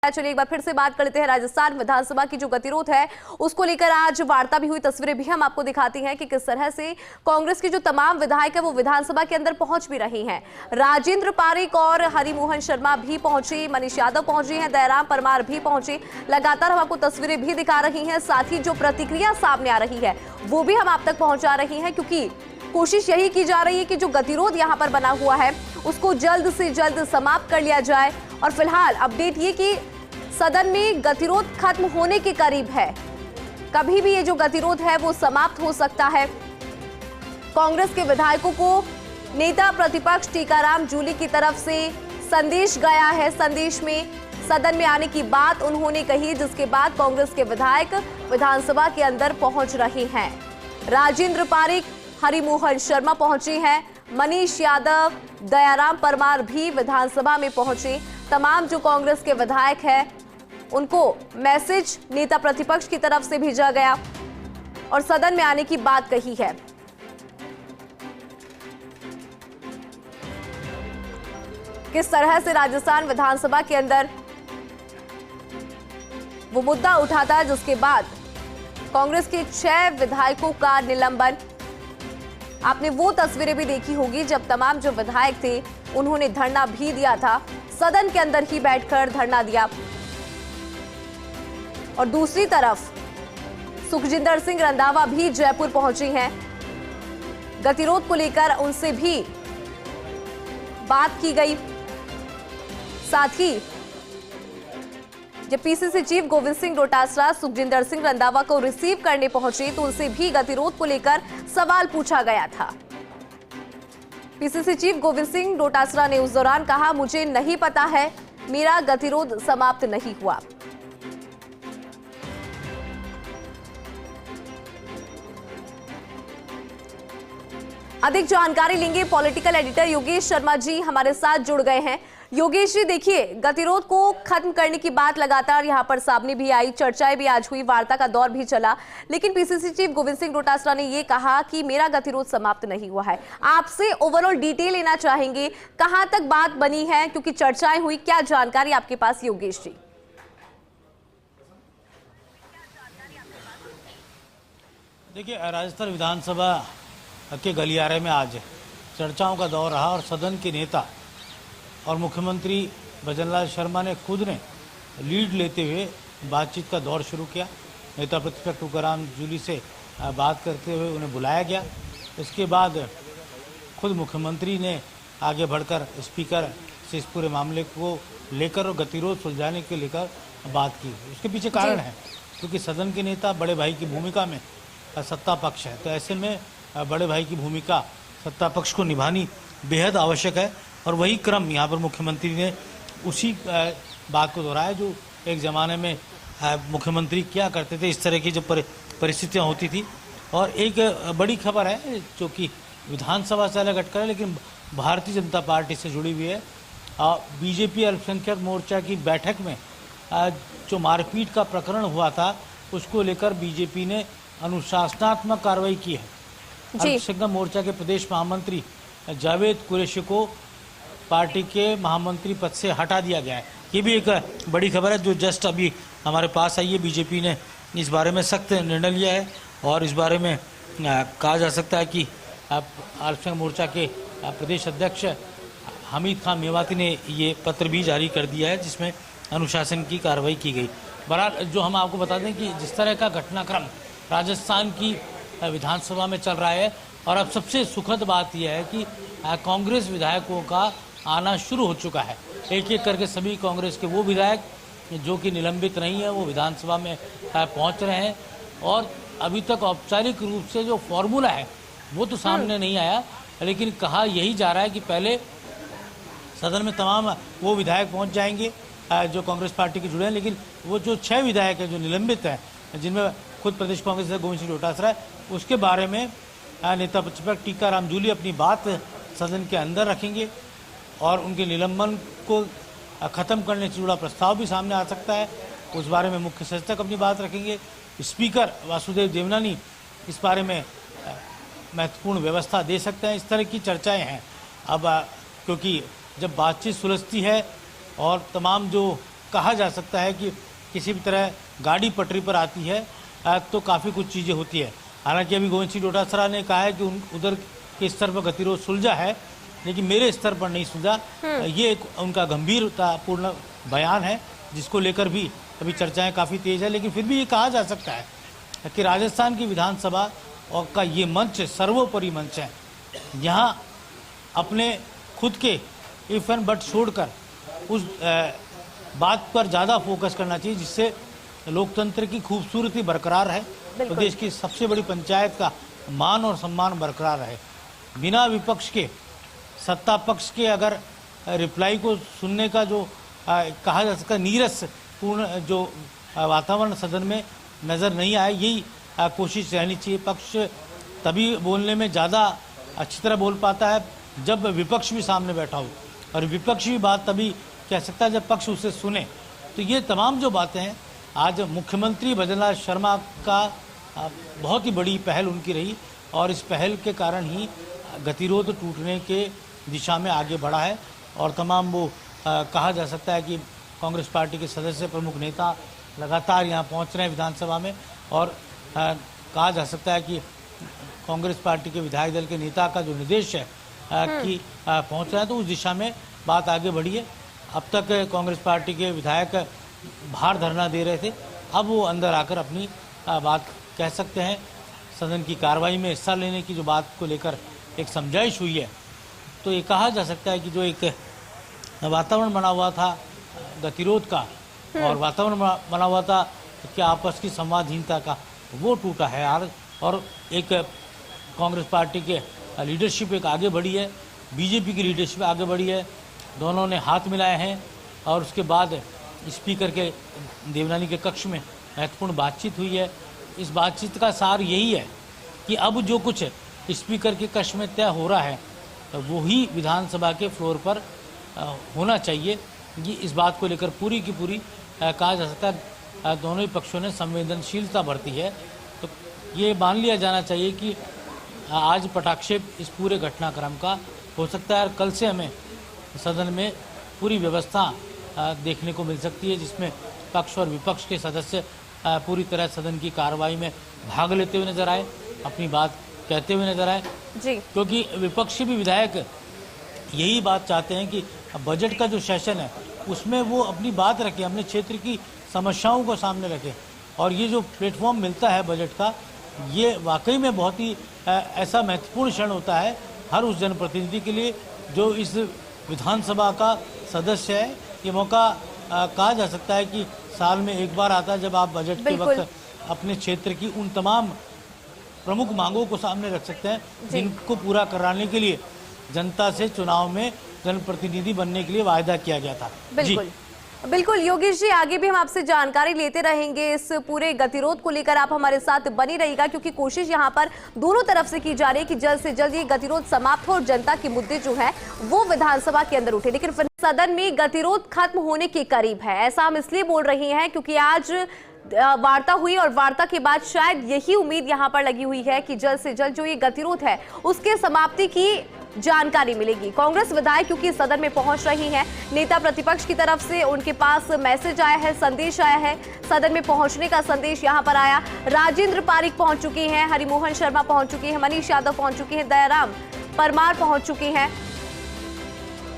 चलिए एक बार फिर से बात कर लेते हैं राजस्थान विधानसभा की जो गतिरोध है उसको लेकर आज वार्ता भी हुई। तस्वीरें भी हम आपको दिखाती हैं कि किस तरह से कांग्रेस के जो तमाम विधायक है वो विधानसभा के अंदर पहुंच भी रहे हैं। राजेंद्र पारीक और हरिमोहन शर्मा भी पहुंचे, मनीष यादव पहुंचे हैं, दयाराम परमार भी पहुंचे। लगातार हम आपको तस्वीरें भी दिखा रही हैं, साथ ही जो प्रतिक्रिया सामने आ रही है वो भी हम आप तक पहुंचा रही हैं, क्योंकि कोशिश यही की जा रही है कि जो गतिरोध यहां पर बना हुआ है उसको जल्द से जल्द समाप्त कर लिया जाए। और फिलहाल अपडेट ये कि सदन में गतिरोध खत्म होने के करीब है, कभी भी ये जो गतिरोध है वो समाप्त हो सकता है। कांग्रेस के विधायकों को नेता प्रतिपक्ष टीकाराम जूली की तरफ से संदेश गया है। संदेश में सदन में आने की बात उन्होंने कही, जिसके बाद कांग्रेस के विधायक विधानसभा के अंदर पहुंच रहे हैं। राजेंद्र पारीक, हरिमोहन शर्मा पहुंचे हैं, मनीष यादव, दयाराम परमार भी विधानसभा में पहुंचे। तमाम जो कांग्रेस के विधायक हैं उनको मैसेज नेता प्रतिपक्ष की तरफ से भेजा गया और सदन में आने की बात कही है। किस तरह से राजस्थान विधानसभा के अंदर वो मुद्दा उठा था, जिसके बाद कांग्रेस के 6 विधायकों का निलंबन। आपने वो तस्वीरें भी देखी होगी जब तमाम जो विधायक थे उन्होंने धरना भी दिया था, सदन के अंदर ही बैठकर धरना दिया। और दूसरी तरफ सुखजिंदर सिंह रंधावा भी जयपुर पहुंची हैं। गतिरोध को लेकर उनसे भी बात की गई। साथ ही जब पीसीसी चीफ गोविंद सिंह डोटासरा सुखजिंदर सिंह रंधावा को रिसीव करने पहुंचे तो उनसे भी गतिरोध को लेकर सवाल पूछा गया था। पीसीसी चीफ गोविंद सिंह डोटासरा ने उस दौरान कहा, मुझे नहीं पता है, मेरा गतिरोध समाप्त नहीं हुआ। अधिक जानकारी लेंगे, पॉलिटिकल एडिटर योगेश शर्मा जी हमारे साथ जुड़ गए हैं। योगेश जी, देखिए, गतिरोध को खत्म करने की बात लगातार यहां पर सामने भी आई, चर्चाएं भी आज हुई, वार्ता का दौर भी चला, लेकिन पीसीसी चीफ गोविंद सिंह डोटासरा ने यह कहा कि मेरा गतिरोध समाप्त नहीं हुआ है। आपसे ओवरऑल डिटेल लेना चाहेंगे, कहां तक बात बनी है, क्योंकि चर्चाएं हुई, क्या जानकारी आपके पास योगेश जी? देखिए, राजस्थान विधानसभा के गलियारे में आज चर्चाओं का दौर रहा और सदन के नेता और मुख्यमंत्री भजनलाल शर्मा ने खुद ने लीड लेते हुए बातचीत का दौर शुरू किया। नेता प्रतिपक्ष टीकाराम जूली से बात करते हुए उन्हें बुलाया गया। इसके बाद खुद मुख्यमंत्री ने आगे बढ़कर स्पीकर से इस पूरे मामले को लेकर और गतिरोध सुलझाने के लेकर बात की। उसके पीछे कारण है क्योंकि सदन के नेता बड़े भाई की भूमिका में सत्ता पक्ष है, तो ऐसे में बड़े भाई की भूमिका सत्ता पक्ष को निभानी बेहद आवश्यक है। और वही क्रम यहाँ पर मुख्यमंत्री ने उसी बात को दोहराया जो एक ज़माने में मुख्यमंत्री क्या करते थे, इस तरह की जो परिस्थितियाँ होती थी। और एक बड़ी खबर है जो कि विधानसभा से अलग हटकर है लेकिन भारतीय जनता पार्टी से जुड़ी हुई है। बीजेपी अल्पसंख्यक मोर्चा की बैठक में जो मारपीट का प्रकरण हुआ था उसको लेकर बीजेपी ने अनुशासनात्मक कार्रवाई की है। अल्पसंख्यक मोर्चा के प्रदेश महामंत्री जावेद कुरैशी को पार्टी के महामंत्री पद से हटा दिया गया है। ये भी एक बड़ी खबर है जो जस्ट अभी हमारे पास आई है। बीजेपी ने इस बारे में सख्त निर्णय लिया है और इस बारे में कहा जा सकता है कि अल्पसंख्यक मोर्चा के प्रदेश अध्यक्ष हमीद खान मेवाती ने ये पत्र भी जारी कर दिया है जिसमें अनुशासन की कार्रवाई की गई। बहरहाल जो हम आपको बता दें कि जिस तरह का घटनाक्रम राजस्थान की विधानसभा में चल रहा है और अब सबसे सुखद बात यह है कि कांग्रेस विधायकों का आना शुरू हो चुका है। एक एक करके सभी कांग्रेस के वो विधायक जो कि निलंबित नहीं है वो विधानसभा में पहुंच रहे हैं। और अभी तक औपचारिक रूप से जो फॉर्मूला है वो तो सामने नहीं आया, लेकिन कहा यही जा रहा है कि पहले सदन में तमाम वो विधायक पहुंच जाएंगे जो कांग्रेस पार्टी के जुड़े हैं, लेकिन वो जो 6 विधायक हैं जो निलंबित हैं, जिनमें खुद प्रदेश कांग्रेस से गोविंद सिंह डोटासरा है, उसके बारे में नेता प्रतिपक्ष टीकाराम जूली अपनी बात सदन के अंदर रखेंगे और उनके निलंबन को ख़त्म करने से जुड़ा प्रस्ताव भी सामने आ सकता है। उस बारे में मुख्य सचेतक अपनी बात रखेंगे। स्पीकर वासुदेव देवनानी इस बारे में महत्वपूर्ण व्यवस्था दे सकते हैं। इस तरह की चर्चाएं हैं अब, क्योंकि जब बातचीत सुलझती है और तमाम जो कहा जा सकता है कि किसी भी तरह गाड़ी पटरी पर आती है तो काफ़ी कुछ चीज़ें होती है। हालांकि अभी गोविंद सिंह डोटासरा ने कहा है कि उधर के स्तर पर गतिरोध सुलझा है, लेकिन मेरे स्तर पर नहीं सुलझा। ये एक उनका गंभीरतापूर्ण बयान है, जिसको लेकर भी अभी चर्चाएं काफ़ी तेज है। लेकिन फिर भी ये कहा जा सकता है कि राजस्थान की विधानसभा और का ये मंच सर्वोपरि मंच है। यहाँ अपने खुद के इफ एंड बट छोड़कर उस बात पर ज़्यादा फोकस करना चाहिए जिससे लोकतंत्र की खूबसूरती बरकरार है, प्रदेश की सबसे बड़ी पंचायत का मान और सम्मान बरकरार रहे। बिना विपक्ष के, सत्ता पक्ष के अगर रिप्लाई को सुनने का जो कहा जा सकता है नीरस पूर्ण जो वातावरण सदन में नज़र नहीं आए, यही कोशिश रहनी चाहिए। पक्ष तभी बोलने में ज़्यादा अच्छी तरह बोल पाता है जब विपक्ष भी सामने बैठा हो, और विपक्ष भी बात तभी कह सकता है जब पक्ष उसे सुने। तो ये तमाम जो बातें हैं, आज मुख्यमंत्री भजनलाल शर्मा का बहुत ही बड़ी पहल उनकी रही, और इस पहल के कारण ही गतिरोध टूटने के दिशा में आगे बढ़ा है। और तमाम वो कहा जा सकता है कि कांग्रेस पार्टी के सदस्य, प्रमुख नेता लगातार यहाँ पहुँच रहे हैं विधानसभा में, और कहा जा सकता है कि कांग्रेस पार्टी के विधायक दल के नेता का जो निर्देश है कि पहुँच रहा है, तो उस दिशा में बात आगे बढ़ी है। अब तक कांग्रेस पार्टी के विधायक बाहर धरना दे रहे थे, अब वो अंदर आकर अपनी बात कह सकते हैं। सदन की कार्रवाई में हिस्सा लेने की जो बात को लेकर एक समझाइश हुई है, तो ये कहा जा सकता है कि जो एक वातावरण बना हुआ था गतिरोध का, और वातावरण बना हुआ था कि आपस की संवादहीनता का, वो टूटा है यार। और एक कांग्रेस पार्टी के लीडरशिप एक आगे बढ़ी है, बीजेपी की लीडरशिप आगे बढ़ी है, दोनों ने हाथ मिलाए हैं। और उसके बाद स्पीकर के देवनानी के कक्ष में महत्वपूर्ण बातचीत हुई है। इस बातचीत का सार यही है कि अब जो कुछ स्पीकर के कक्ष में तय हो रहा है, वो ही विधानसभा के फ्लोर पर होना चाहिए। ये इस बात को लेकर पूरी की पूरी कहा जा सकता है दोनों ही पक्षों ने संवेदनशीलता बरती है। तो ये मान लिया जाना चाहिए कि आज पटाक्षेप इस पूरे घटनाक्रम का हो सकता है, और कल से हमें सदन में पूरी व्यवस्था देखने को मिल सकती है, जिसमें पक्ष और विपक्ष के सदस्य पूरी तरह सदन की कार्रवाई में भाग लेते हुए नजर आए, अपनी बात कहते हुए नजर आए जी। क्योंकि विपक्षी भी विधायक यही बात चाहते हैं कि बजट का जो सेशन है उसमें वो अपनी बात रखें, अपने क्षेत्र की समस्याओं को सामने रखें। और ये जो प्लेटफॉर्म मिलता है बजट का, ये वाकई में बहुत ही ऐसा महत्वपूर्ण क्षण होता है हर उस जनप्रतिनिधि के लिए जो इस विधानसभा का सदस्य है। ये मौका कहा जा सकता है कि साल में एक बार आता है जब आप बजट के वक्त अपने क्षेत्र की उन तमाम प्रमुख मांगों को सामने रख सकते हैं जिनको पूरा कराने के लिए जनता से चुनाव में जनप्रतिनिधि बनने के लिए वायदा किया गया था। बिल्कुल बिल्कुल योगेश जी, आगे भी हम आपसे जानकारी लेते रहेंगे इस पूरे गतिरोध को लेकर। आप हमारे साथ बनी रहिएगा, क्योंकि कोशिश यहाँ पर दोनों तरफ से की जा रही है कि जल्द से जल्द ये गतिरोध समाप्त हो और जनता के मुद्दे जो है वो विधानसभा के अंदर उठे। लेकिन सदन में गतिरोध खत्म होने के करीब है, ऐसा हम इसलिए बोल रहे हैं क्योंकि आज वार्ता हुई, और वार्ता के बाद शायद यही उम्मीद यहाँ पर लगी हुई है कि जल्द से जल्द जो ये गतिरोध है उसके समाप्ति की जानकारी मिलेगी। कांग्रेस विधायक क्योंकि सदन में पहुंच रही हैं, नेता प्रतिपक्ष की तरफ से उनके पास मैसेज आया है, संदेश आया है, सदन में पहुंचने का संदेश यहां पर आया। राजेंद्र पारिक पहुंच चुके हैं, हरिमोहन शर्मा पहुंच चुके हैं, मनीष यादव पहुंच चुके हैं, दयाराम परमार पहुंच चुके हैं।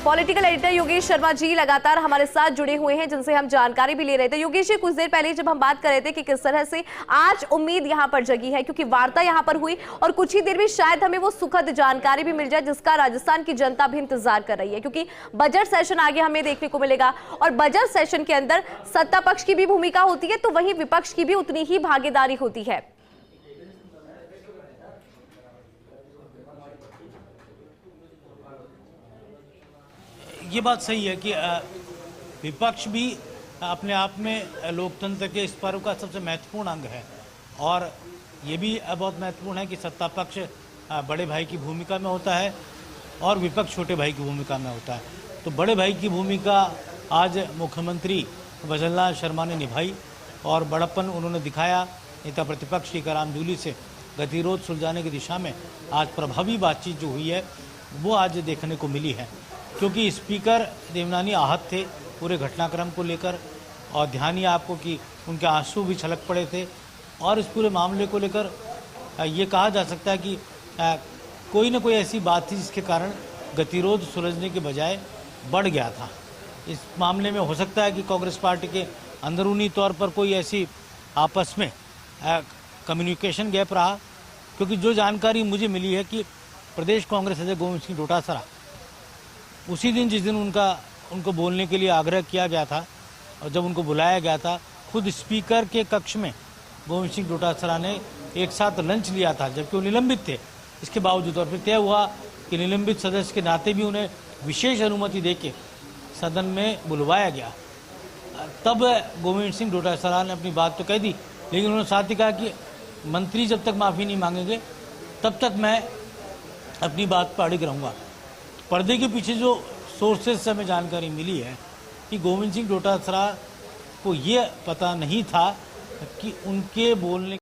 पॉलिटिकल एडिटर योगेश शर्मा जी लगातार हमारे साथ जुड़े हुए हैं, जिनसे हम जानकारी भी ले रहे थे। योगेश जी, कुछ देर पहले जब हम बात कर रहे थे कि किस तरह से आज उम्मीद यहां पर जगी है, क्योंकि वार्ता यहां पर हुई और कुछ ही देर में शायद हमें वो सुखद जानकारी भी मिल जाए जिसका राजस्थान की जनता भी इंतजार कर रही है, क्योंकि बजट सेशन आगे हमें देखने को मिलेगा और बजट सेशन के अंदर सत्ता पक्ष की भी भूमिका होती है, तो वहीं विपक्ष की भी उतनी ही भागीदारी होती है। ये बात सही है कि विपक्ष भी अपने आप में लोकतंत्र के इस पर्व का सबसे महत्वपूर्ण अंग है, और ये भी बहुत महत्वपूर्ण है कि सत्ता पक्ष बड़े भाई की भूमिका में होता है और विपक्ष छोटे भाई की भूमिका में होता है। तो बड़े भाई की भूमिका आज मुख्यमंत्री भजनलाल शर्मा ने निभाई और बड़प्पन उन्होंने दिखाया। नेता प्रतिपक्ष की करामजूली से गतिरोध सुलझाने की दिशा में आज प्रभावी बातचीत जो हुई है वो आज देखने को मिली है, क्योंकि स्पीकर देवनानी आहत थे पूरे घटनाक्रम को लेकर। और ध्यान ही आपको कि उनके आंसू भी छलक पड़े थे। और इस पूरे मामले को लेकर ये कहा जा सकता है कि कोई ना कोई ऐसी बात थी जिसके कारण गतिरोध सुलझने के बजाय बढ़ गया था। इस मामले में हो सकता है कि कांग्रेस पार्टी के अंदरूनी तौर पर कोई ऐसी आपस में कम्युनिकेशन गैप रहा, क्योंकि जो जानकारी मुझे मिली है कि प्रदेश कांग्रेस अध्यक्ष गोविंद सिंह डोटासरा उसी दिन जिस दिन उनको बोलने के लिए आग्रह किया गया था और जब उनको बुलाया गया था, खुद स्पीकर के कक्ष में गोविंद सिंह डोटासरा ने एक साथ लंच लिया था, जबकि वो निलंबित थे। इसके बावजूद और फिर तय हुआ कि निलंबित सदस्य के नाते भी उन्हें विशेष अनुमति देके सदन में बुलवाया गया। तब गोविंद सिंह डोटासरा ने अपनी बात तो कह दी, लेकिन उन्होंने साथ ही कहा कि मंत्री जब तक माफ़ी नहीं मांगेंगे तब तक मैं अपनी बात पर अड़िग रहूँगा। पर्दे के पीछे जो सोर्सेज से हमें जानकारी मिली है कि गोविंद सिंह डोटासरा को ये पता नहीं था कि उनके बोलने